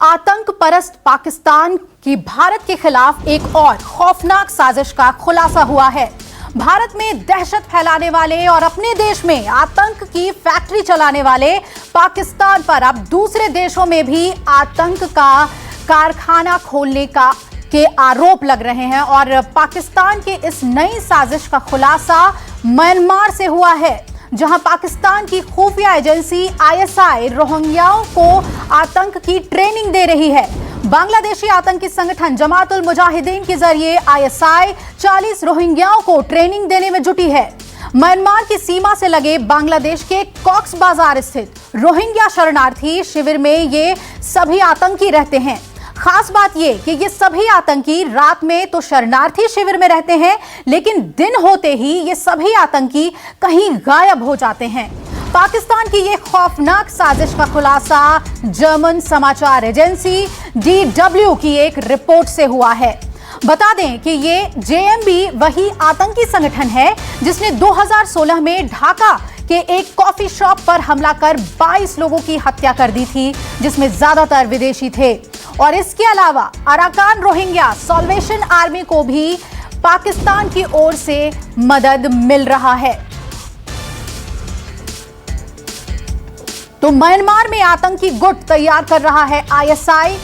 आतंक परस्त पाकिस्तान की भारत के खिलाफ एक और खौफनाक साजिश का खुलासा हुआ है। भारत में दहशत फैलाने वाले और अपने देश में आतंक की फैक्ट्री चलाने वाले पाकिस्तान पर अब दूसरे देशों में भी आतंक का कारखाना खोलने के आरोप लग रहे हैं और पाकिस्तान के इस नई साजिश का खुलासा म्यांमार से हुआ है, जहां पाकिस्तान की खुफिया एजेंसी आईएसआई रोहिंग्याओं को आतंक की ट्रेनिंग दे रही है। बांग्लादेशी आतंकी संगठन जमात उल मुजाहिदीन के जरिए आईएसआई 40 रोहिंग्याओं को ट्रेनिंग देने में जुटी है। म्यांमार की सीमा से लगे बांग्लादेश के कॉक्स बाजार स्थित रोहिंग्या शरणार्थी शिविर में ये सभी आतंकी रहते हैं। खास बात यह कि ये सभी आतंकी रात में तो शरणार्थी शिविर में रहते हैं, लेकिन दिन होते ही ये सभी आतंकी कहीं गायब हो जाते हैं। पाकिस्तान की ये खौफनाक साजिश का खुलासा जर्मन समाचार एजेंसी DW की एक रिपोर्ट से हुआ है। बता दें कि ये JMB वही आतंकी संगठन है जिसने 2016 में ढाका के एक कॉफी शॉप पर हमला कर 22 लोगों की हत्या कर दी थी, जिसमें ज्यादातर विदेशी थे। और इसके अलावा अराकान रोहिंग्या सॉल्वेशन आर्मी को भी पाकिस्तान की ओर से मदद मिल रहा है। तो म्यांमार में आतंकी गुट तैयार कर रहा है आईएसआई।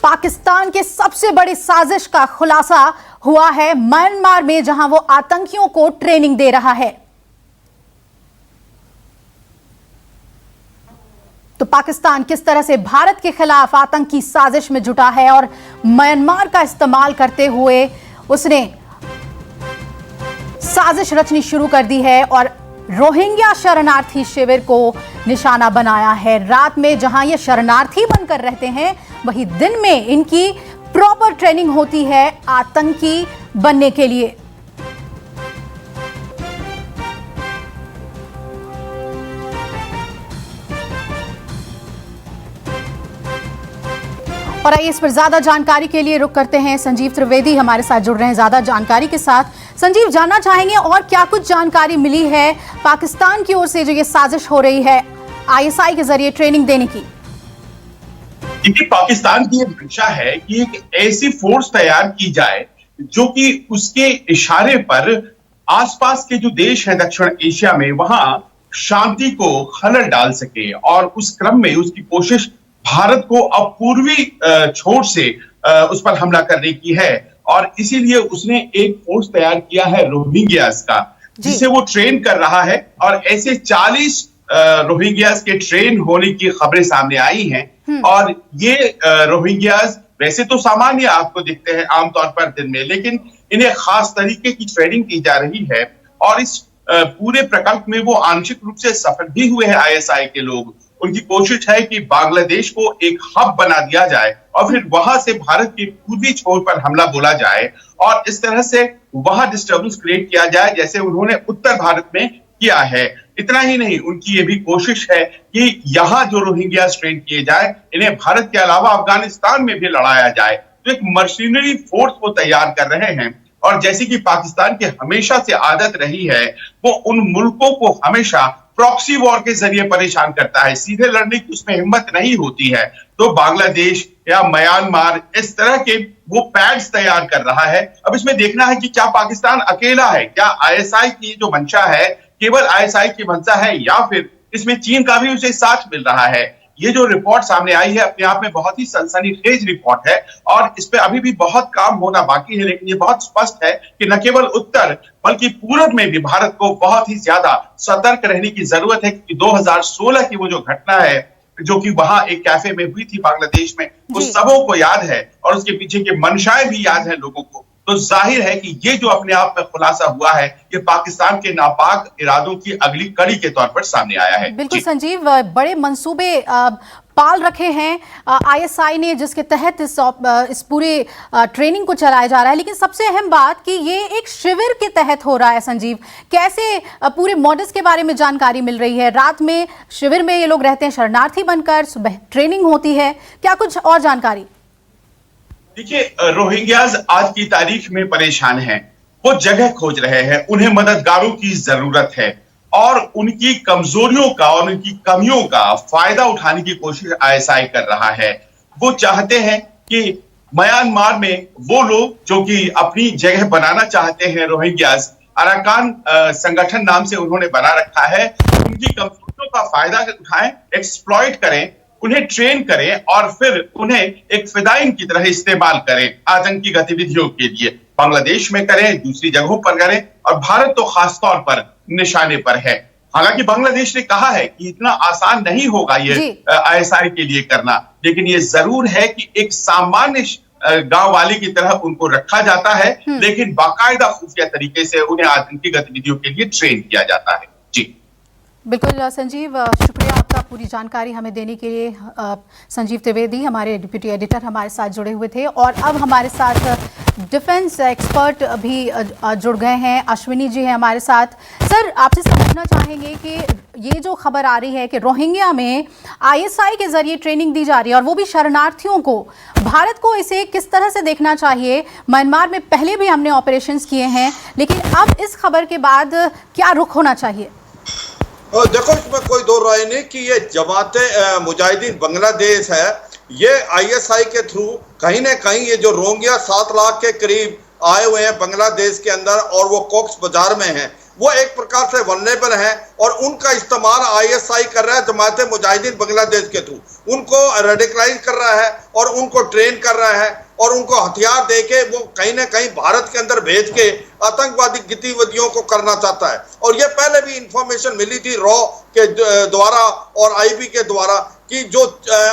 पाकिस्तान के सबसे बड़ी साजिश का खुलासा हुआ है म्यांमार में, जहां वो आतंकियों को ट्रेनिंग दे रहा है। तो पाकिस्तान किस तरह से भारत के खिलाफ आतंकी साजिश में जुटा है और म्यांमार का इस्तेमाल करते हुए उसने साजिश रचनी शुरू कर दी है और रोहिंग्या शरणार्थी शिविर को निशाना बनाया है। रात में जहां ये शरणार्थी बनकर रहते हैं, वहीं दिन में इनकी प्रॉपर ट्रेनिंग होती है आतंकी बनने के लिए। और आइए इस पर ज्यादा जानकारी के लिए रुक करते हैं। संजीव त्रिवेदी हमारे साथ जुड़ रहे हैं ज्यादा जानकारी के साथ। संजीव, जानना चाहेंगे और क्या कुछ जानकारी मिली है पाकिस्तान की ओर से जो ये साजिश हो रही है आईएसआई के जरिए ट्रेनिंग देने की? देखिए, पाकिस्तान की एक मंशा है कि एक ऐसी फोर्स तैयार की जाए जो कि उसके इशारे पर आसपास के जो देश हैं दक्षिण एशिया में, वहां शांति को खलल डाल सके। और उस क्रम में उसकी कोशिश भारत को अब पूर्वी छोर से उस पर हमला करने की है और इसीलिए उसने एक फोर्स तैयार किया है रोहिंग्यास का, जिसे वो ट्रेन कर रहा है। और ऐसे 40 रोहिंग्यास के ट्रेन होने की खबरें सामने आई हैं। और ये रोहिंग्यास वैसे तो सामान्य आपको दिखते हैं आमतौर पर दिन में, लेकिन इन्हें खास तरीके की ट्रेनिंग दी जा रही है। और इस पूरे प्रकल्प में वो आंशिक रूप से सफल भी हुए हैं आईएसआई के लोग। उनकी कोशिश है कि बांग्लादेश को एक हब बना दिया जाए और फिर वहां से भारत के पूर्वी छोर पर हमला बोला जाए और इस तरह से वहां डिस्टर्बेंस क्रिएट किया जाए, जैसे उन्होंने उत्तर भारत में किया है। इतना ही नहीं, उनकी ये भी कोशिश है कि यहाँ जो रोहिंग्या ट्रेन किए जाए, इन्हें भारत के अलावा अफगानिस्तान में भी लड़ाया जाए। तो एक मशीनरी फोर्स को तैयार कर रहे हैं। और जैसे कि पाकिस्तान की हमेशा से आदत रही है, वो उन मुल्कों को हमेशा प्रॉक्सी वॉर के जरिए परेशान करता है, सीधे लड़ने की उसमें हिम्मत नहीं होती है। तो बांग्लादेश या म्यांमार इस तरह के वो पैड्स तैयार कर रहा है। अब इसमें देखना है कि क्या पाकिस्तान अकेला है, क्या आईएसआई की जो मंशा है केवल आईएसआई की मंशा है या फिर इसमें चीन का भी उसे साथ मिल रहा है। ये जो रिपोर्ट सामने आई है अपने आप में बहुत ही सनसनीखेज रिपोर्ट है और इस पे अभी भी बहुत काम होना बाकी है, लेकिन ये बहुत स्पष्ट है कि न केवल उत्तर बल्कि पूरब में भी भारत को बहुत ही ज्यादा सतर्क रहने की जरूरत है। क्योंकि 2016 की वो जो घटना है जो कि वहां एक कैफे में हुई थी बांग्लादेश में, वो सबों को याद है और उसके पीछे की मंशाएं भी याद है लोगों को। तो जाहिर है कि ये जो अपने आप में खुलासा हुआ है, ये पाकिस्तान के नापाक इरादों की अगली कड़ी के तौर पर सामने आया है। बिल्कुल संजीव, बड़े मंसूबे पाल रखे हैं आईएसआई ने, जिसके तहत इस पूरे ट्रेनिंग को चलाया जा रहा है। लेकिन सबसे अहम बात कि ये एक शिविर के तहत हो रहा है। संजीव, कैसे पूरे मॉडल्स के बारे में जानकारी मिल रही है? रात में शिविर में ये लोग रहते हैं शरणार्थी बनकर, सुबह ट्रेनिंग होती है, क्या कुछ और जानकारी? देखिए, रोहिंग्यास आज की तारीख में परेशान हैं। वो जगह खोज रहे हैं, उन्हें मददगारों की जरूरत है और उनकी कमजोरियों का और उनकी कमियों का फायदा उठाने की कोशिश आईएसआई कर रहा है। वो चाहते हैं कि म्यांमार में वो लोग जो कि अपनी जगह बनाना चाहते हैं, रोहिंग्यास, अराकान संगठन नाम से उन्होंने बना रखा है, उनकी कमजोरियों का फायदा उठाएं, एक्सप्लॉइट करें, उन्हें ट्रेन करें और फिर उन्हें एक फिदाइन की तरह इस्तेमाल करें आतंकी गतिविधियों के लिए। बांग्लादेश में करें, दूसरी जगहों पर करें, और भारत तो खासतौर पर निशाने पर है। हालांकि बांग्लादेश ने कहा है कि इतना आसान नहीं होगा ये आईएसआई के लिए करना, लेकिन ये जरूर है कि एक सामान्य गांव वाले की तरह उनको रखा जाता है, लेकिन बाकायदा खुफिया तरीके से उन्हें आतंकी गतिविधियों के लिए ट्रेन किया जाता है। जी बिल्कुल संजीव, शुक्रिया आपका पूरी जानकारी हमें देने के लिए। संजीव त्रिवेदी हमारे डिप्यूटी एडिटर हमारे साथ जुड़े हुए थे, और अब हमारे साथ डिफेंस एक्सपर्ट भी जुड़ गए हैं। अश्विनी जी हैं हमारे साथ। सर, आपसे समझना चाहेंगे कि ये जो खबर आ रही है कि रोहिंग्या में आईएसआई के जरिए ट्रेनिंग दी जा रही है, और वो भी शरणार्थियों को, भारत को इसे किस तरह से देखना चाहिए? म्यांमार में पहले भी हमने ऑपरेशंस किए हैं, लेकिन अब इस खबर के बाद क्या रुख होना चाहिए? देखो, इसमें कोई दो राय नहीं कि ये जमाते मुजाहिदीन बांग्लादेश है, ये आईएसआई के थ्रू कहीं ना कहीं ये जो रोहिंग्या 7 लाख के करीब आए हुए हैं बांग्लादेश के अंदर, और वो कॉक्स बाजार में हैं, वो एक प्रकार से वल्नरेबल हैं, और उनका इस्तेमाल आईएसआई कर रहा है जमाते मुजाहिदीन बांग्लादेश के थ्रू। उनको रेडिकलाइज कर रहा है और उनको ट्रेन कर रहा है, और उनको हथियार देके वो कहीं ना कहीं भारत के अंदर भेज के आतंकवादी गतिविधियों को करना चाहता है। और ये पहले भी इंफॉर्मेशन मिली थी रॉ के द्वारा और आईबी के द्वारा कि जो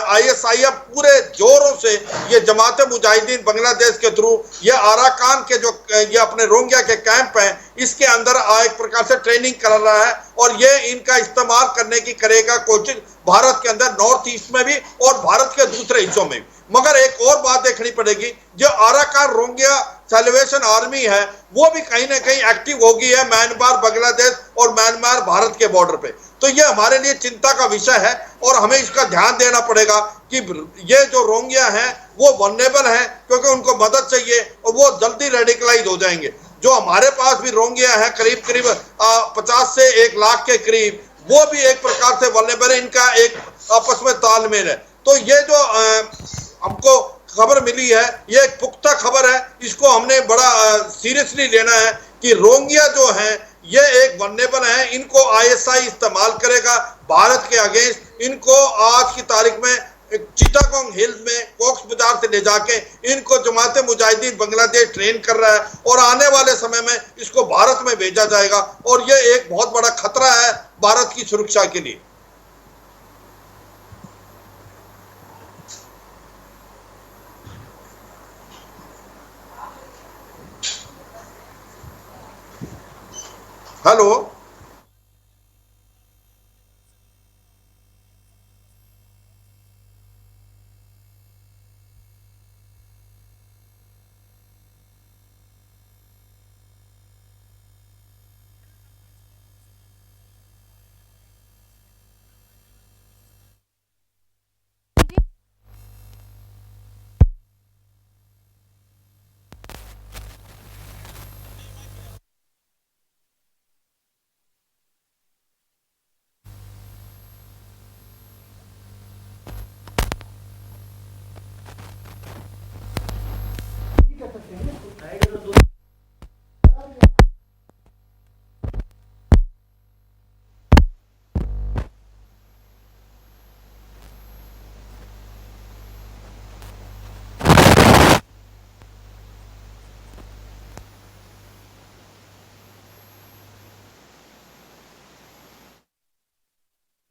आईएसआई पूरे जोरों से ये जमाते मुजाहिदीन बांग्लादेश के थ्रू ये अराकान के जो ये अपने रोहिंग्या के कैंप हैं, इसके अंदर एक प्रकार से ट्रेनिंग कर रहा है, और ये इनका इस्तेमाल करने की करेगा कोशिश भारत के अंदर, नॉर्थ ईस्ट में भी और भारत के दूसरे हिस्सों में भी। मगर एक और बात देखनी पड़ेगी, जो अराकान रोहिंग्या सैल्वेशन आर्मी है वो भी कहीं ना कहीं एक्टिव हो गई है म्यांमार बांग्लादेश और म्यांमार भारत के बॉर्डर पे। तो ये हमारे लिए चिंता का विषय है, और हमें इसका ध्यान देना पड़ेगा कि ये जो रोहिंग्या हैं वो वल्नरेबल हैं, क्योंकि उनको मदद चाहिए और वो जल्दी रेडिकलाइज हो जाएंगे। जो हमारे पास भी रोहिंग्या है करीब करीब 50 से 1 लाख के करीब, वो भी एक प्रकार से वल्नरेबल है, इनका एक आपस में तालमेल है। तो ये जो हमको खबर मिली है, ये एक पुख्ता खबर है, इसको हमने बड़ा सीरियसली लेना है कि रोहिंग्या जो हैं ये एक वल्नरेबल हैं, इनको आईएसआई इस्तेमाल करेगा भारत के अगेंस्ट। इनको आज की तारीख में चिटागोंग हिल्स में कॉक्स बाजार से ले जाके इनको जमाते मुजाहिदीन बांग्लादेश ट्रेन कर रहा है, और आने वाले समय में इसको भारत में भेजा जाएगा, और ये एक बहुत बड़ा खतरा है भारत की सुरक्षा के लिए। हेलो,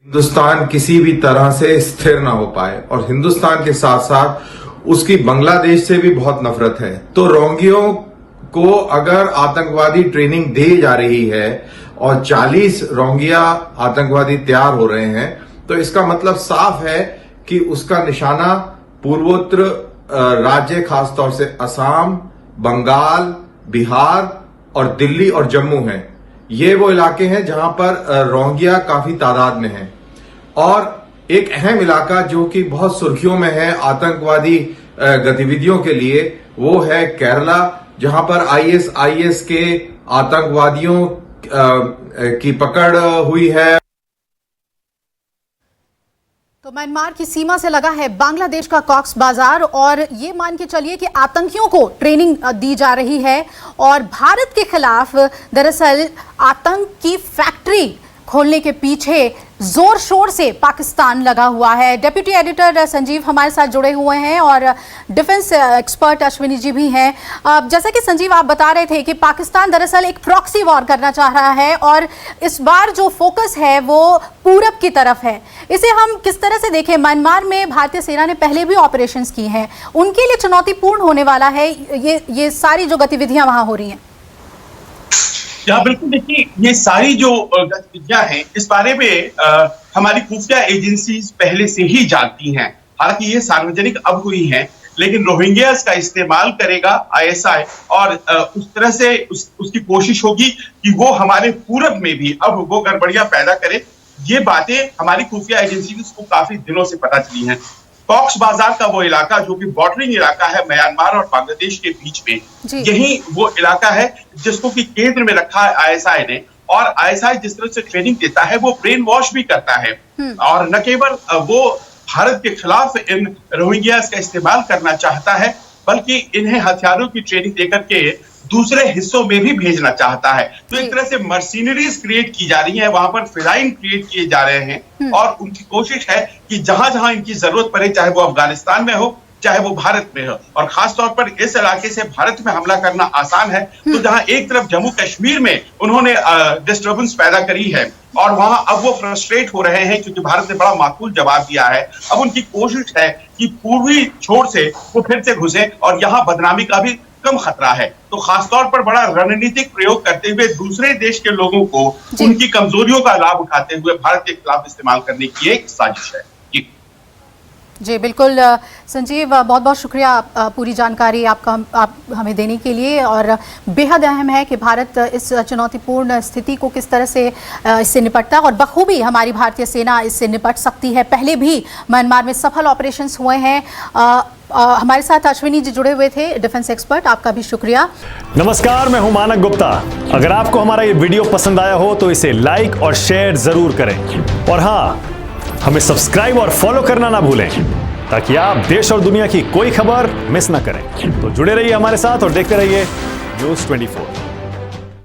हिंदुस्तान किसी भी तरह से स्थिर ना हो पाए, और हिंदुस्तान के साथ साथ उसकी बांग्लादेश से भी बहुत नफरत है। तो रोहिंग्यों को अगर आतंकवादी ट्रेनिंग दी जा रही है और 40 रोहिंग्या आतंकवादी तैयार हो रहे हैं, तो इसका मतलब साफ है कि उसका निशाना पूर्वोत्तर राज्य, खासतौर से असम, बंगाल, बिहार और दिल्ली और जम्मू है। ये वो इलाके हैं जहां पर रोहिंग्या काफी तादाद में हैं। और एक अहम इलाका जो कि बहुत सुर्खियों में है आतंकवादी गतिविधियों के लिए, वो है केरला, जहां पर आईएस के आतंकवादियों की पकड़ हुई है। तो तो म्यांमार की सीमा से लगा है बांग्लादेश का कॉक्स बाजार और ये मान के चलिए कि आतंकियों को ट्रेनिंग दी जा रही है और भारत के खिलाफ दरअसल आतंक की फैक्ट्री खोलने के पीछे जोर शोर से पाकिस्तान लगा हुआ है। डिप्टी एडिटर संजीव हमारे साथ जुड़े हुए हैं और डिफेंस एक्सपर्ट अश्विनी जी भी हैं। जैसा कि संजीव आप बता रहे थे कि पाकिस्तान दरअसल एक प्रॉक्सी वॉर करना चाह रहा है और इस बार जो फोकस है वो पूरब की तरफ है। इसे हम किस तरह से देखें? म्यांमार में भारतीय सेना ने पहले भी ऑपरेशंस की हैं, उनके लिए चुनौतीपूर्ण होने वाला है ये सारी जो गतिविधियां वहां हो रही हैं। बिल्कुल, देखिए ये सारी जो गतिविधियां हैं इस बारे में हमारी खुफिया एजेंसीज पहले से ही जानती हैं। हालांकि ये सार्वजनिक अब हुई हैं, लेकिन रोहिंग्यास का इस्तेमाल करेगा आईएसआई और उस तरह से उसकी कोशिश होगी कि वो हमारे पूरब में भी अब वो गड़बड़ियां पैदा करे। ये बातें हमारी खुफिया एजेंसीज को काफी दिनों से पता चली हैं। कॉक्स बाजार का वो इलाका जो कि बॉर्डरिंग इलाका है म्यांमार और बांग्लादेश के बीच में, यही वो इलाका है जिसको कि केंद्र में रखा है आईएसआई ने। और आईएसआई जिस तरह से ट्रेनिंग देता है वो ब्रेन वॉश भी करता है और न केवल वो भारत के खिलाफ इन रोहिंग्यास का इस्तेमाल करना चाहता है बल्कि इन्हें हथियारों की ट्रेनिंग देकर के दूसरे हिस्सों में भी भेजना चाहता है। तो एक तरह से मर्सिनरीज क्रिएट की जा रही है, वहां पर फिलाइन क्रिएट किए जा रहे हैं और उनकी कोशिश है कि जहां जहां इनकी जरूरत पड़े, चाहे वो अफगानिस्तान में हो चाहे वो भारत में हो, और खासतौर पर इस इलाके से भारत में हमला करना आसान है। तो जहां एक तरफ जम्मू कश्मीर में उन्होंने डिस्टर्बेंस पैदा करी है और वहां अब वो फ्रस्ट्रेट हो रहे हैं क्योंकि भारत ने बड़ा माकूल जवाब दिया है। अब उनकी कोशिश है कि पूर्वी छोर से वो फिर से घुसे और यहाँ बदनामी का भी कम खतरा है। तो खासतौर पर बड़ा रणनीतिक प्रयोग करते हुए दूसरे देश के लोगों को उनकी कमजोरियों का लाभ उठाते हुए भारत के खिलाफ इस्तेमाल करने की एक साजिश है। जी बिल्कुल संजीव, बहुत बहुत शुक्रिया पूरी जानकारी आप हमें देने के लिए। और बेहद अहम है कि भारत इस चुनौतीपूर्ण स्थिति को किस तरह से इससे निपटता है और बखूबी हमारी भारतीय सेना इससे निपट सकती है। पहले भी म्यांमार में सफल ऑपरेशंस हुए हैं। हमारे साथ अश्विनी जी जुड़े हुए थे, डिफेंस एक्सपर्ट, आपका भी शुक्रिया। नमस्कार, मैं हूं मानक गुप्ता। अगर आपको हमारा ये वीडियो पसंद आया हो तो इसे लाइक और शेयर जरूर करें और हाँ, हमें सब्सक्राइब और फॉलो करना ना भूलें ताकि आप देश और दुनिया की कोई खबर मिस ना करें। तो जुड़े रहिए हमारे साथ और देखते रहिए न्यूज़ 24।